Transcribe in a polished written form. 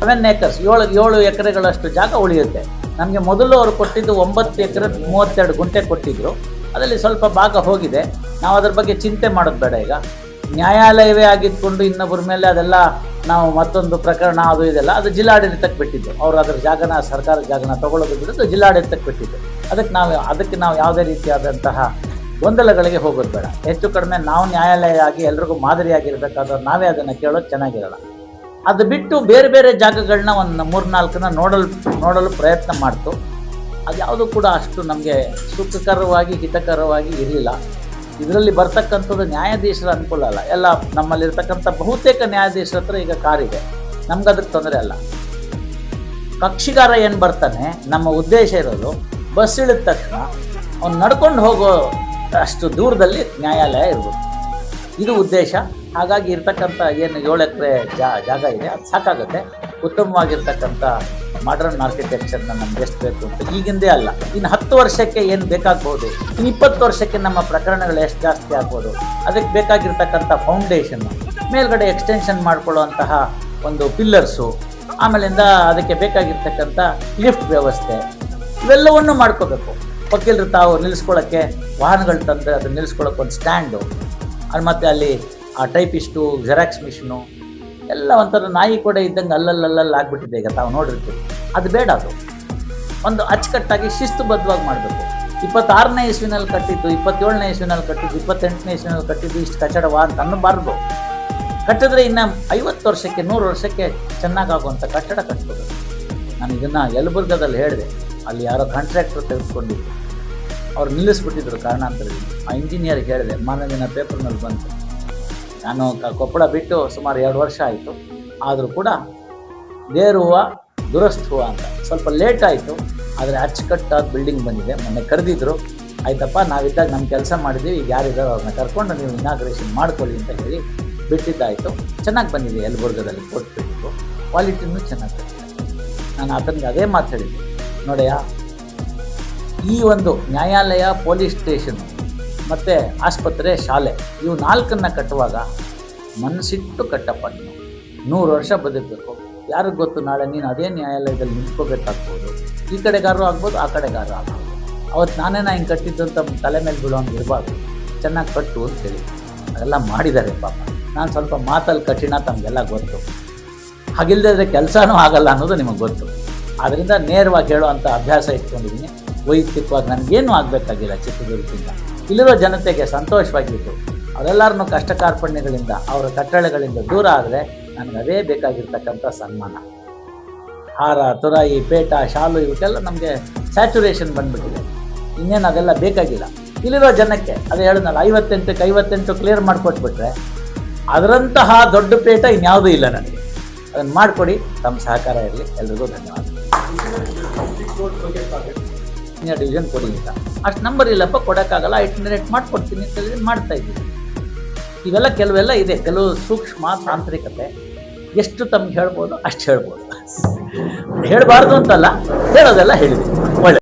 7 acres 7 ಎಕರೆಗಳಷ್ಟು ಜಾಗ ಉಳಿಯುತ್ತೆ. ನಮಗೆ ಮೊದಲು ಅವರು ಕೊಟ್ಟಿದ್ದು 9 ಎಕರೆ 32 ಗುಂಟೆ ಕೊಟ್ಟಿದ್ದರು. ಅದರಲ್ಲಿ ಸ್ವಲ್ಪ ಭಾಗ ಹೋಗಿದೆ. ನಾವು ಅದ್ರ ಬಗ್ಗೆ ಚಿಂತೆ ಮಾಡೋದು ಬೇಡ. ಈಗ ನ್ಯಾಯಾಲಯವೇ ಆಗಿದ್ಕೊಂಡು ಇನ್ನೊಬ್ಬರ ಮೇಲೆ ಅದೆಲ್ಲ ನಾವು ಮತ್ತೊಂದು ಪ್ರಕರಣ ಅದು ಇದೆಲ್ಲ ಅದು ಜಿಲ್ಲಾಡಳಿತಕ್ಕೆ ಬಿಟ್ಟಿದ್ದು. ಅವರು ಅದರ ಜಾಗನ ಸರ್ಕಾರದ ಜಾಗನ ತೊಗೊಳ್ಳೋದು ಬಿಡೋದು ಜಿಲ್ಲಾಡಳಿತಕ್ಕೆ ಬಿಟ್ಟಿದ್ದು. ಅದಕ್ಕೆ ನಾವು ಯಾವುದೇ ರೀತಿಯಾದಂತಹ ಗೊಂದಲಗಳಿಗೆ ಹೋಗೋದು ಬೇಡ. ಹೆಚ್ಚು ಕಡಿಮೆ ನಾವು ನ್ಯಾಯಾಲಯ ಆಗಿ ಎಲ್ರಿಗೂ ಮಾದರಿಯಾಗಿರಬೇಕಾದ್ರೆ ನಾವೇ ಅದನ್ನು ಕೇಳೋದು ಚೆನ್ನಾಗಿರಲ್ಲ. ಅದು ಬಿಟ್ಟು ಬೇರೆ ಬೇರೆ ಜಾಗಗಳನ್ನ ಒಂದು 3-4 ನೋಡಲು ಪ್ರಯತ್ನ ಮಾಡ್ತು. ಅದು ಯಾವುದೂ ಕೂಡ ಅಷ್ಟು ನಮಗೆ ಸುಖಕರವಾಗಿ ಹಿತಕರವಾಗಿ ಇರಲಿಲ್ಲ. ಇದರಲ್ಲಿ ಬರ್ತಕ್ಕಂಥದ್ದು ನ್ಯಾಯಾಧೀಶರ ಅನುಕೂಲ ಅಲ್ಲ. ಎಲ್ಲ ನಮ್ಮಲ್ಲಿರ್ತಕ್ಕಂಥ ಬಹುತೇಕ ನ್ಯಾಯಾಧೀಶರ ಹತ್ರ ಈಗ ಕಾರಿದೆ, ನಮ್ಗೆ ಅದಕ್ಕೆ ತೊಂದರೆ ಅಲ್ಲ. ಕಕ್ಷಿಗಾರ ಏನು ಬರ್ತಾನೆ, ನಮ್ಮ ಉದ್ದೇಶ ಇರೋದು ಬಸ್ ಇಳಿದ ತಕ್ಷಣ ಅವ್ನು ನಡ್ಕೊಂಡು ಹೋಗೋ ಅಷ್ಟು ದೂರದಲ್ಲಿ ನ್ಯಾಯಾಲಯ ಇರ್ಬೋದು, ಇದು ಉದ್ದೇಶ. ಹಾಗಾಗಿ ಇರ್ತಕ್ಕಂಥ ಏನು 7 ಎಕರೆ ಜಾಗ ಇದೆ ಅದು ಸಾಕಾಗುತ್ತೆ. ಉತ್ತಮವಾಗಿರ್ತಕ್ಕಂಥ ಮಾಡರ್ನ್ ಆರ್ಕಿಟೆಕ್ಚರ್ನ ನಮ್ಗೆ ಎಷ್ಟು ಬೇಕು ಅಂತ ಈಗಿಂದೇ ಅಲ್ಲ, ಇನ್ನು 10 ವರ್ಷಕ್ಕೆ ಏನು ಬೇಕಾಗ್ಬೋದು, ಇನ್ನು 20 ವರ್ಷಕ್ಕೆ ನಮ್ಮ ಪ್ರಕರಣಗಳು ಎಷ್ಟು ಜಾಸ್ತಿ ಆಗ್ಬೋದು, ಅದಕ್ಕೆ ಬೇಕಾಗಿರ್ತಕ್ಕಂಥ ಫೌಂಡೇಶನ್ನು, ಮೇಲ್ಗಡೆ ಎಕ್ಸ್ಟೆನ್ಷನ್ ಮಾಡ್ಕೊಳ್ಳುವಂತಹ ಒಂದು ಪಿಲ್ಲರ್ಸು, ಆಮೇಲಿಂದ ಅದಕ್ಕೆ ಬೇಕಾಗಿರ್ತಕ್ಕಂಥ ಲಿಫ್ಟ್ ವ್ಯವಸ್ಥೆ, ಇವೆಲ್ಲವನ್ನು ಮಾಡ್ಕೋಬೇಕು. ವಕೀಲರು ತಾವು ನಿಲ್ಲಿಸ್ಕೊಳ್ಳೋಕ್ಕೆ ವಾಹನಗಳು ತಂದರೆ ಅದನ್ನು ನಿಲ್ಲಿಸ್ಕೊಳ್ಳೋಕೆ ಒಂದು ಸ್ಟ್ಯಾಂಡು, ಅದು ಮತ್ತು ಅಲ್ಲಿ ಆ ಟೈಪಿಸ್ಟು, ಜೆರಾಕ್ಸ್ ಮಿಷಿನು ಎಲ್ಲ ಒಂಥರ ನಾಯಿ ಕೂಡ ಇದ್ದಂಗೆ ಅಲ್ಲಲ್ಲಿ ಆಗ್ಬಿಟ್ಟಿದೆ. ಈಗ ತಾವು ನೋಡಿರ್ತೀವಿ. ಅದು ಬೇಡ. ಅದು ಒಂದು ಅಚ್ಚುಕಟ್ಟಾಗಿ ಶಿಸ್ತುಬದ್ಧವಾಗಿ ಮಾಡಬೇಕು. 26ನೇ ಇಸ್ವಿನಲ್ಲಿ ಕಟ್ಟಿದ್ದು, 27ನೇ ಇಸ್ವಿನಲ್ಲಿ ಕಟ್ಟಿದ್ದು, 28ನೇ ಇಸ್ವಿನಲ್ಲಿ ಕಟ್ಟಿದ್ದು ಇಷ್ಟು ಕಚಡವಾ ಅಂತ ಅನ್ನಬಾರ್ದು. ಕಟ್ಟಿದ್ರೆ ಇನ್ನು 50 ವರ್ಷಕ್ಕೆ 100 ವರ್ಷಕ್ಕೆ ಚೆನ್ನಾಗಾಗುವಂಥ ಕಟ್ಟಡ ಕಟ್ಬೋದು. ನಾನು ಇದನ್ನು ಯಲಬುರ್ಗದಲ್ಲಿ ಹೇಳಿದೆ. ಅಲ್ಲಿ ಯಾರೋ ಕಾಂಟ್ರಾಕ್ಟರ್ ತೆಗೆದುಕೊಂಡಿದ್ರು, ಅವ್ರು ನಿಲ್ಲಿಸ್ಬಿಟ್ಟಿದ್ರು ಕಾರಣಾಂತರದಿಂದ. ಆ ಇಂಜಿನಿಯರ್ಗೆ ಹೇಳಿದೆ, ಮಾನವಿನ ಪೇಪರ್ನಲ್ಲಿ ಬಂತು. ನಾನು ಕೊಪ್ಪಳ ಬಿಟ್ಟು ಸುಮಾರು 2 ವರ್ಷ ಆಯಿತು. ಆದರೂ ಕೂಡ ದೇರುವ ದುರಸ್ತು ಅಂತ ಸ್ವಲ್ಪ ಲೇಟ್ ಆಯಿತು. ಆದರೆ ಅಚ್ಚುಕಟ್ಟಾದ ಬಿಲ್ಡಿಂಗ್ ಬಂದಿದೆ. ಮೊನ್ನೆ ಕರೆದಿದ್ರು, ಆಯ್ತಪ್ಪ ನಾವಿದ್ದಾಗ ನಮ್ಮ ಕೆಲಸ ಮಾಡಿದ್ದೀವಿ, ಈಗ ಯಾರಿದ್ದಾರೋ ಅವ್ರನ್ನ ಕರ್ಕೊಂಡು ನೀವು ಇನಾಗ್ರೇಷನ್ ಮಾಡ್ಕೊಳ್ಳಿ ಅಂತ ಹೇಳಿ ಬಿಟ್ಟಿದ್ದಾಯಿತು. ಚೆನ್ನಾಗಿ ಬಂದಿದೆ. ಯಲಬುರ್ಗದಲ್ಲಿ ಕೊಟ್ಬಿಟ್ಟು ಕ್ವಾಲಿಟಿನೂ ಚೆನ್ನಾಗಿ ಬಂದಿದೆ. ನಾನು ಆತನಿಗೆ ಅದೇ ಮಾತು ಹೇಳಿದ್ದೆ, ನೋಡೆಯಾ, ಈ ಒಂದು ನ್ಯಾಯಾಲಯ, ಪೊಲೀಸ್ ಸ್ಟೇಷನ್ ಮತ್ತು ಆಸ್ಪತ್ರೆ, ಶಾಲೆ ಇವು 4 ಕಟ್ಟುವಾಗ ಮನಸ್ಸಿಟ್ಟು ಕಟ್ಟಪ್ಪ. ನೀನು 100 ವರ್ಷ ಬದುಕಬೇಕು. ಯಾರಿಗೆ ಗೊತ್ತು, ನಾಳೆ ನೀನು ಅದೇ ನ್ಯಾಯಾಲಯದಲ್ಲಿ ನಿಂತ್ಕೋಬೇಕಾಗ್ಬೋದು. ಈ ಕಡೆಗಾರು ಆಗ್ಬೋದು, ಆ ಕಡೆಗಾರು ಆಗ್ಬೋದು. ಅವತ್ತು ನಾನೇನ ಹಿಂಗೆ ಕಟ್ಟಿದ್ದು ಅಂತ ತಲೆ ಮೇಲೆ ಬೀಳೋಂಗೆ ಇರಬಾರ್ದು. ಚೆನ್ನಾಗಿ ಕಟ್ಟು ಅಂತೇಳಿ ಅದೆಲ್ಲ ಮಾಡಿದ್ದಾರೆ ಪಾಪ. ನಾನು ಸ್ವಲ್ಪ ಮಾತಲ್ಲಿ ಕಠಿಣ, ತಮಗೆಲ್ಲ ಗೊತ್ತು. ಹಾಗಿಲ್ಲದೆ ಕೆಲಸನೂ ಆಗಲ್ಲ ಅನ್ನೋದು ನಿಮಗೆ ಗೊತ್ತು. ಆದ್ದರಿಂದ ನೇರವಾಗಿ ಹೇಳೋವಂಥ ಅಭ್ಯಾಸ ಇಟ್ಕೊಂಡಿದ್ದೀನಿ. ವೈಯಕ್ತಿಕವಾಗಿ ನನಗೇನು ಆಗಬೇಕಾಗಿಲ್ಲ. ಚಿತ್ರದುರ್ಗದಿಂದ ಇಲ್ಲಿರೋ ಜನತೆಗೆ ಸಂತೋಷವಾಗಿತ್ತು. ಅವರೆಲ್ಲರನ್ನೂ ಕಷ್ಟ ಕಾರ್ಪಣ್ಯಗಳಿಂದ, ಅವರ ಕಟ್ಟಳೆಗಳಿಂದ ದೂರ ಆದರೆ ನನಗೆ ಅದೇ ಬೇಕಾಗಿರ್ತಕ್ಕಂಥ ಸನ್ಮಾನ. ಹಾರ, ತುರಾಯಿ, ಪೇಟ, ಶಾಲು ಇವಕ್ಕೆಲ್ಲ ನಮಗೆ ಸ್ಯಾಚುರೇಷನ್ ಬಂದುಬಿಟ್ಟಿದೆ. ಇನ್ನೇನು ಅದೆಲ್ಲ ಬೇಕಾಗಿಲ್ಲ. ಇಲ್ಲಿರೋ ಜನಕ್ಕೆ ಅದೇ ಹೇಳಿದ್ನಲ್ಲ, 58ಕ್ಕೆ 58 ಕ್ಲಿಯರ್ ಮಾಡಿಕೊಟ್ಬಿಟ್ರೆ ಅದರಂತಹ ದೊಡ್ಡ ಪೇಟ ಇನ್ಯಾವುದೂ ಇಲ್ಲ ನನಗೆ. ಅದನ್ನು ಮಾಡಿಕೊಡಿ. ತಮ್ಮ ಸಹಕಾರ ಇರಲಿ. ಎಲ್ರಿಗೂ ಧನ್ಯವಾದ. ಡಿವಿಷನ್ ಕೊಡಿ ಅಂತ ಅಷ್ಟು ನಂಬರ್ ಇಲ್ಲಪ್ಪ, ಕೊಡೋಕ್ಕಾಗಲ್ಲ, ಇಟ್ಮಿನೇಟ್ ಮಾಡಿಕೊಡ್ತೀನಿ ಅಂತ ಹೇಳಿ ಮಾಡ್ತಾಯಿದ್ದೀನಿ. ಇವೆಲ್ಲ ಕೆಲವೆಲ್ಲ ಇದೆ, ಕೆಲವು ಸೂಕ್ಷ್ಮ ತಾಂತ್ರಿಕತೆ. ಎಷ್ಟು ತಮ್ಗೆ ಹೇಳ್ಬೋದು ಅಷ್ಟು ಹೇಳ್ಬೋದು. ಹೇಳಬಾರ್ದು ಅಂತಲ್ಲ, ಹೇಳೋದೆಲ್ಲ ಹೇಳಿದ್ದೀನಿ.